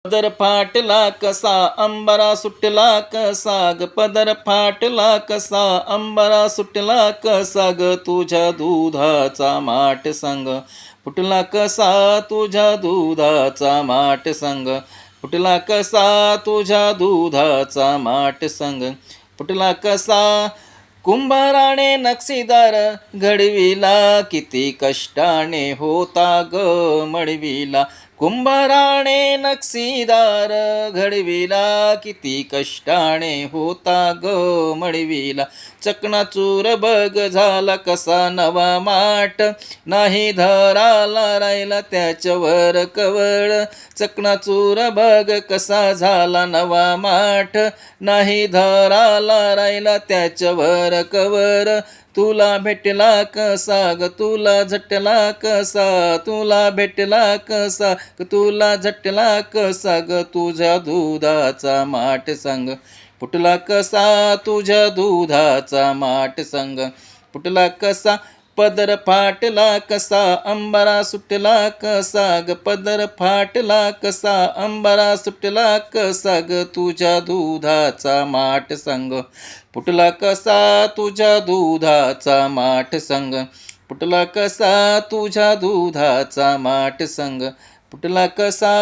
पदर फाटला कसा अंबरा सुटला कसा ग पदर फाटला कसा अंबरा सुटला कसा ग तुझ्या दुधाचा माठ संग फुटला कसा तुझ्या दुधाचा माठ संग फुटला कसा तुझ्या दुधाचा माठ संग फुटला कसा कुंभाराने नक्षीदार घडविला किती कष्टाने होता ग मडविला कुंभाराने नक्षीदार घडविला किती कष्टाने होता ग मडविला चकनाचूर बग झाला कसा नवा माठ नाही धराला राहिला त्याच्यावर कवळ चकनाचूर बग कसा झाला नवा माठ नाही धराला राहिला त्याच्यावर कवर तुला भेटला कसा ग तुला झटला कसा तुला भेटला कसा ग तुला झटला कसा ग तुझ्या दुधाचा माठ संग फुटला कसा तुझ्या दुधाचा माठ संग फुटला कसा पदर फाटला कसा अंबरा सुटला कसा ग पदर फाटला कसा अंबरा सुटला कसा ग तुझ्या दुधाचा माठ संग फुटला कसा तुझ्या दुधाचा माठ संग फुटला कसा तुझ्या दुधाचा माठ संग फुटला कसा